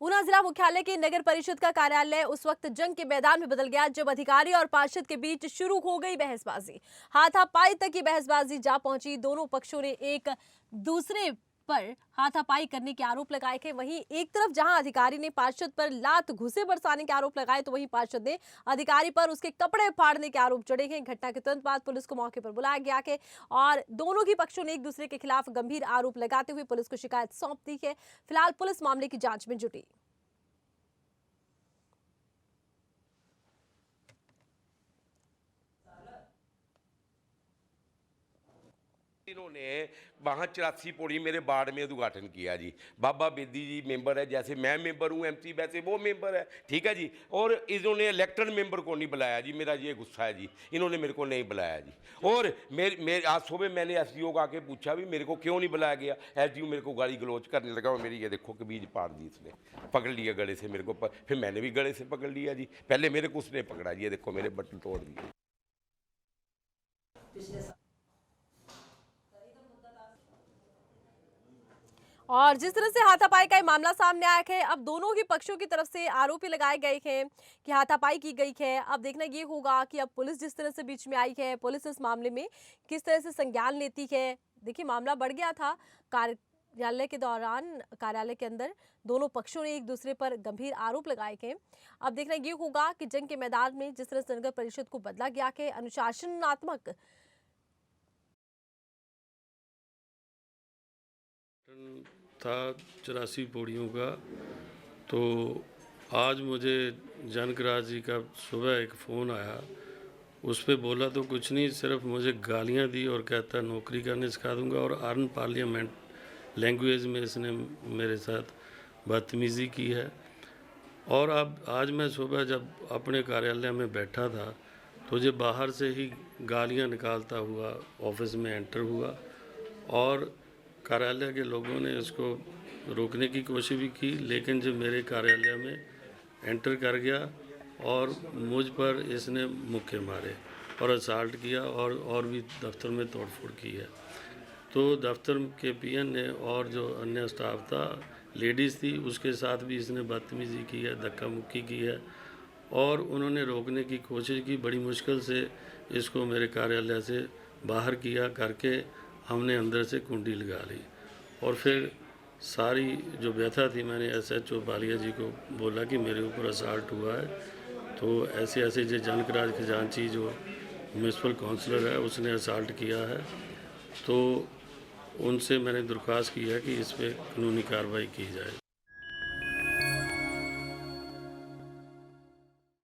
ऊना जिला मुख्यालय के नगर परिषद का कार्यालय उस वक्त जंग के मैदान में बदल गया जब अधिकारी और पार्षद के बीच शुरू हो गई बहसबाजी। हाथापाई तक की बहसबाजी जा पहुंची। दोनों पक्षों ने एक दूसरे पर हाथापाई करने के आरोप लगाए थे। वहीं एक तरफ जहां अधिकारी ने पार्षद पर लात घुसे बरसाने के आरोप लगाए, तो वहीं पार्षद ने अधिकारी पर उसके कपड़े फाड़ने के आरोप जड़े हैं। घटना के तुरंत बाद पुलिस को मौके पर बुलाया गया है और दोनों ही पक्षों ने एक दूसरे के खिलाफ गंभीर आरोप लगाते हुए पुलिस को शिकायत सौंप दी है। फिलहाल पुलिस मामले की जांच में जुटी। इन्होंने वहाँ 84 पौड़ी मेरे वार्ड में उद्घाटन किया जी। बाबा बेदी जी मेंबर है, जैसे मैं मेंबर हूँ एमसी, वैसे वो मेंबर है, ठीक है जी। और इन्होंने इलेक्टेड मेंबर को नहीं बुलाया जी। मेरा ये गुस्सा है जी, इन्होंने मेरे को नहीं बुलाया जी। और मेरे आज सुबह मैंने एसडीओ को आके पूछा भी मेरे को क्यों नहीं बुलाया गया। एसडीओ मेरे को गाली गलौज करने लगा और मेरी ये देखो कमीज फाड़ दी इसने, पकड़ लिया गले से मेरे को। फिर मैंने भी गले से पकड़ लिया जी। पहले मेरे को उसने पकड़ा जी, ये देखो मेरे बटन तोड़ दिए। और जिस तरह से हाथापाई का मामला सामने आया है, अब दोनों ही पक्षों की तरफ से आरोप लगाए गए हैं कि हाथापाई की गई है। अब देखना ये होगा कि अब पुलिस जिस तरह से बीच में आई है, पुलिस इस मामले में किस तरह से संज्ञान लेती है। देखिए, मामला बढ़ गया था कार्यालय के दौरान। कार्यालय के अंदर दोनों पक्षों ने एक दूसरे पर गंभीर आरोप लगाए हैं। अब देखना ये होगा कि जंग के मैदान में जिस तरह से नगर परिषद को बदला गया है, अनुशासनात्मक था 84 पौड़ियों का। तो आज मुझे जनकराज जी का सुबह एक फ़ोन आया। उस पर बोला तो कुछ नहीं, सिर्फ मुझे गालियां दी और कहता नौकरी करने सिखा दूंगा और अन पार्लियामेंट लैंग्वेज में इसने मेरे साथ बदतमीज़ी की है। और अब आज मैं सुबह जब अपने कार्यालय में बैठा था तो ये बाहर से ही गालियां निकालता हुआ ऑफिस में एंटर हुआ और कार्यालय के लोगों ने इसको रोकने की कोशिश भी की, लेकिन जब मेरे कार्यालय में एंटर कर गया और मुझ पर इसने मुक्के मारे और असाल्ट किया और भी दफ्तर में तोड़फोड़ की है। तो दफ्तर के पीएन ने और जो अन्य स्टाफ था, लेडीज़ थी, उसके साथ भी इसने बदतमीज़ी की है, धक्का मुक्की की है और उन्होंने रोकने की कोशिश की। बड़ी मुश्किल से इसको मेरे कार्यालय से बाहर किया करके हमने अंदर से कुंडी लगा ली और फिर सारी जो व्यथा थी मैंने एसएचओ बालिया जी को बोला कि मेरे ऊपर असाल्ट हुआ है। तो ऐसे ऐसे जो जनकराज खजांची जो म्यूनसिपल काउंसलर है उसने असाल्ट किया है, तो उनसे मैंने दरख्वास्त की है कि इस पर कानूनी कार्रवाई की जाए।